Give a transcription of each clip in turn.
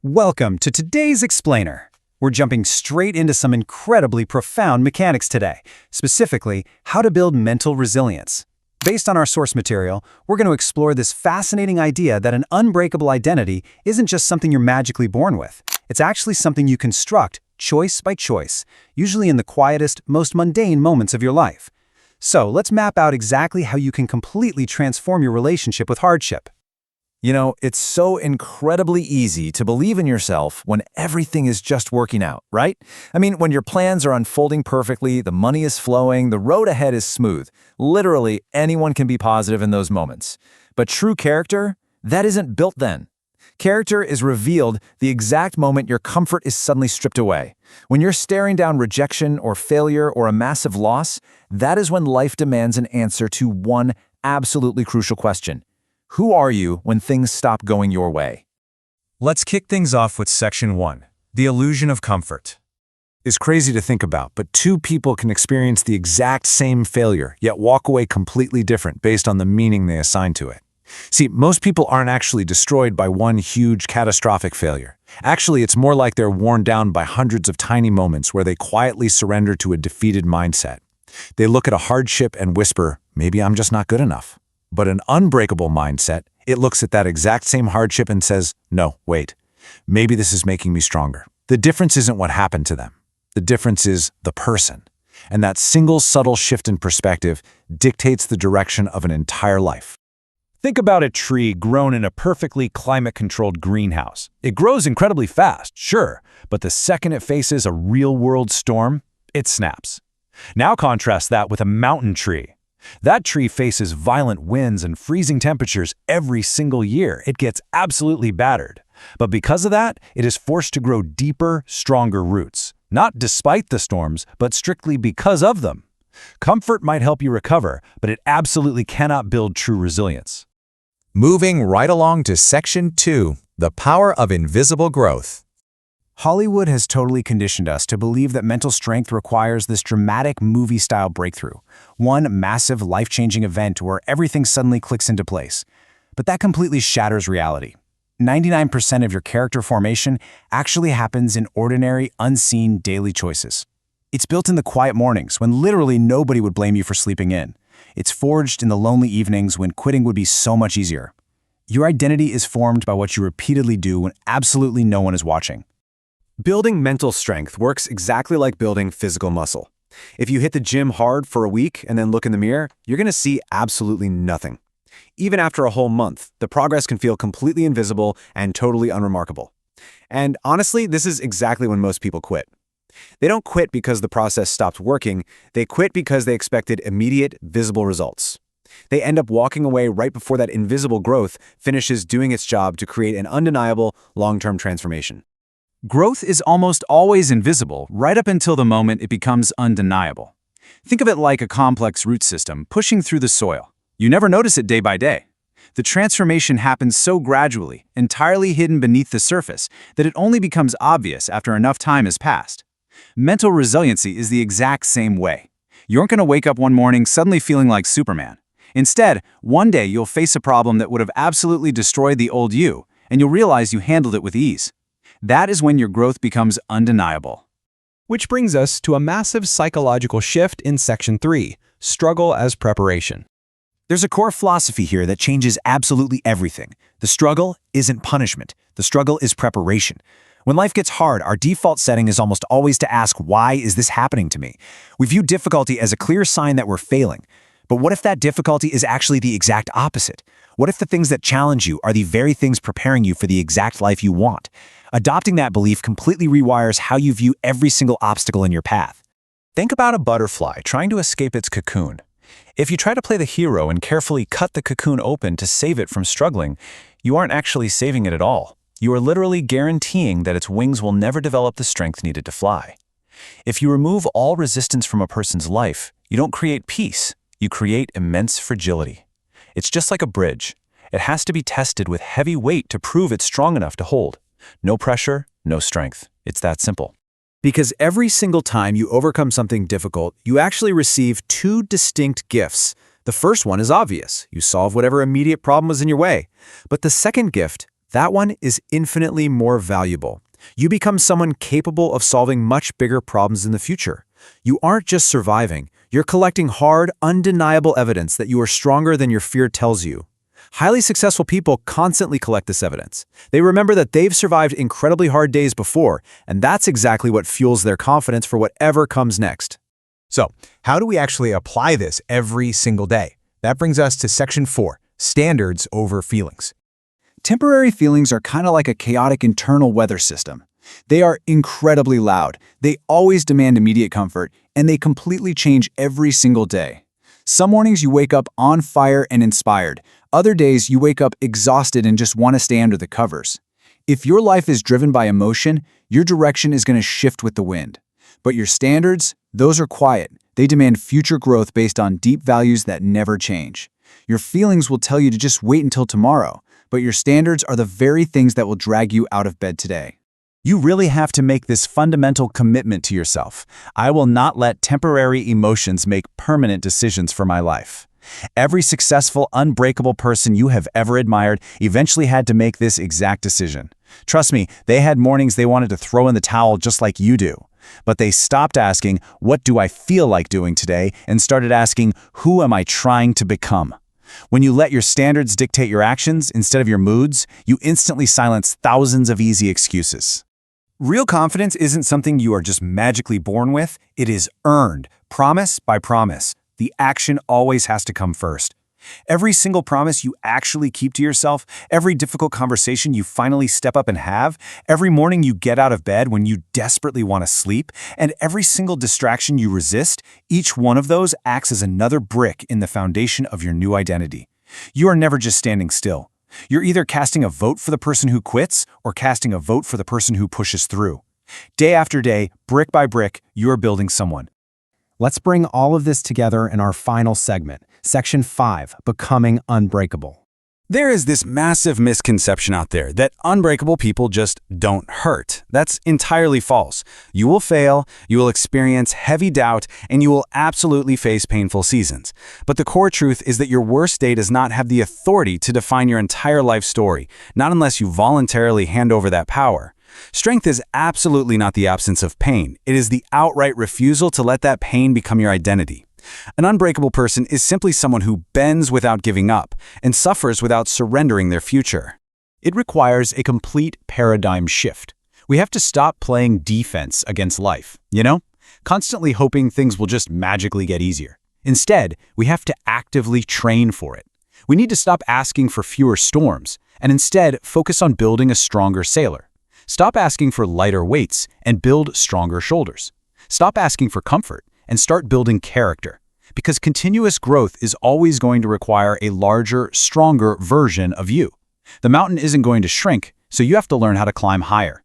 Welcome to today's Explainer. We're jumping straight into some incredibly profound mechanics today, specifically how to build mental resilience. Based on our source material, we're going to explore this fascinating idea that an unbreakable identity isn't just something you're magically born with. It's actually something you construct choice by choice, usually in the quietest, most mundane moments of your life. So let's map out exactly how you can completely transform your relationship with hardship. You know, it's so incredibly easy to believe in yourself when everything is just working out, right? I mean, when your plans are unfolding perfectly, the money is flowing, the road ahead is smooth. Literally, anyone can be positive in those moments. But true character, that isn't built then. Character is revealed the exact moment your comfort is suddenly stripped away. When you're staring down rejection or failure or a massive loss, that is when life demands an answer to one absolutely crucial question. Who are you when things stop going your way? Let's kick things off with Section 1, the illusion of comfort. It's crazy to think about, but two people can experience the exact same failure, yet walk away completely different based on the meaning they assign to it. See, most people aren't actually destroyed by one huge catastrophic failure. Actually, it's more like they're worn down by hundreds of tiny moments where they quietly surrender to a defeated mindset. They look at a hardship and whisper, maybe I'm just not good enough. But an unbreakable mindset, it looks at that exact same hardship and says, no, wait, maybe this is making me stronger. The difference isn't what happened to them. The difference is the person. And that single subtle shift in perspective dictates the direction of an entire life. Think about a tree grown in a perfectly climate-controlled greenhouse. It grows incredibly fast, sure, but the second it faces a real-world storm, it snaps. Now contrast that with a mountain tree. That tree faces violent winds and freezing temperatures every single year. It gets absolutely battered. But because of that, it is forced to grow deeper, stronger roots. Not despite the storms, but strictly because of them. Comfort might help you recover, but it absolutely cannot build true resilience. Moving right along to Section 2, the power of invisible growth. Hollywood has totally conditioned us to believe that mental strength requires this dramatic movie-style breakthrough, one massive life-changing event where everything suddenly clicks into place. But that completely shatters reality. 99% of your character formation actually happens in ordinary, unseen daily choices. It's built in the quiet mornings when literally nobody would blame you for sleeping in. It's forged in the lonely evenings when quitting would be so much easier. Your identity is formed by what you repeatedly do when absolutely no one is watching. Building mental strength works exactly like building physical muscle. If you hit the gym hard for a week and then look in the mirror, you're going to see absolutely nothing. Even after a whole month, the progress can feel completely invisible and totally unremarkable. And honestly, this is exactly when most people quit. They don't quit because the process stopped working. They quit because they expected immediate, visible results. They end up walking away right before that invisible growth finishes doing its job to create an undeniable, long-term transformation. Growth is almost always invisible right up until the moment it becomes undeniable. Think of it like a complex root system pushing through the soil. You never notice it day by day. The transformation happens so gradually, entirely hidden beneath the surface, that it only becomes obvious after enough time has passed. Mental resiliency is the exact same way. You aren't going to wake up one morning suddenly feeling like Superman. Instead, one day you'll face a problem that would have absolutely destroyed the old you, and you'll realize you handled it with ease. That is when your growth becomes undeniable. Which brings us to a massive psychological shift in Section 3, struggle as preparation. There's a core philosophy here that changes absolutely everything. The struggle isn't punishment. The struggle is preparation. When life gets hard, our default setting is almost always to ask, why is this happening to me? We view difficulty as a clear sign that we're failing. But what if that difficulty is actually the exact opposite? What if the things that challenge you are the very things preparing you for the exact life you want? Adopting that belief completely rewires how you view every single obstacle in your path. Think about a butterfly trying to escape its cocoon. If you try to play the hero and carefully cut the cocoon open to save it from struggling, you aren't actually saving it at all. You are literally guaranteeing that its wings will never develop the strength needed to fly. If you remove all resistance from a person's life, you don't create peace, you create immense fragility. It's just like a bridge. It has to be tested with heavy weight to prove it's strong enough to hold. No pressure, no strength. It's that simple. Because every single time you overcome something difficult, you actually receive two distinct gifts. The first one is obvious. You solve whatever immediate problem was in your way. But the second gift, that one is infinitely more valuable. You become someone capable of solving much bigger problems in the future. You aren't just surviving, you're collecting hard, undeniable evidence that you are stronger than your fear tells you. Highly successful people constantly collect this evidence. They remember that they've survived incredibly hard days before, and that's exactly what fuels their confidence for whatever comes next. So, how do we actually apply this every single day? That brings us to Section 4, standards over feelings. Temporary feelings are kind of like a chaotic internal weather system. They are incredibly loud, they always demand immediate comfort, and they completely change every single day. Some mornings you wake up on fire and inspired. Other days you wake up exhausted and just want to stay under the covers. If your life is driven by emotion, your direction is going to shift with the wind. But your standards, those are quiet. They demand future growth based on deep values that never change. Your feelings will tell you to just wait until tomorrow, but your standards are the very things that will drag you out of bed today. You really have to make this fundamental commitment to yourself. I will not let temporary emotions make permanent decisions for my life. Every successful, unbreakable person you have ever admired eventually had to make this exact decision. Trust me, they had mornings they wanted to throw in the towel just like you do. But they stopped asking, "What do I feel like doing today?" and started asking, "Who am I trying to become?" When you let your standards dictate your actions instead of your moods, you instantly silence thousands of easy excuses. Real confidence isn't something you are just magically born with, it is earned, promise by promise. The action always has to come first. Every single promise you actually keep to yourself, every difficult conversation you finally step up and have, every morning you get out of bed when you desperately want to sleep, and every single distraction you resist, each one of those acts as another brick in the foundation of your new identity. You are never just standing still. You're either casting a vote for the person who quits or casting a vote for the person who pushes through. Day after day, brick by brick, you are building someone. Let's bring all of this together in our final segment, Section 5, Becoming Unbreakable. There is this massive misconception out there that unbreakable people just don't hurt. That's entirely false. You will fail, you will experience heavy doubt, and you will absolutely face painful seasons. But the core truth is that your worst day does not have the authority to define your entire life story, not unless you voluntarily hand over that power. Strength is absolutely not the absence of pain. It is the outright refusal to let that pain become your identity. An unbreakable person is simply someone who bends without giving up and suffers without surrendering their future. It requires a complete paradigm shift. We have to stop playing defense against life, constantly hoping things will just magically get easier. Instead, we have to actively train for it. We need to stop asking for fewer storms and instead focus on building a stronger sailor. Stop asking for lighter weights and build stronger shoulders. Stop asking for comfort and start building character, because continuous growth is always going to require a larger, stronger version of you. The mountain isn't going to shrink, so you have to learn how to climb higher.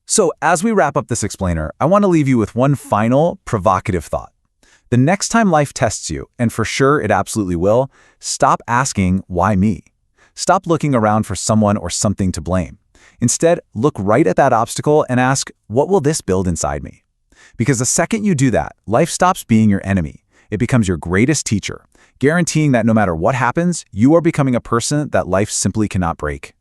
So as we wrap up this explainer, I want to leave you with one final provocative thought. The next time life tests you, and for sure it absolutely will, stop asking, "Why me?" Stop looking around for someone or something to blame. Instead, look right at that obstacle and ask, "What will this build inside me?" Because the second you do that, life stops being your enemy. It becomes your greatest teacher, guaranteeing that no matter what happens, you are becoming a person that life simply cannot break.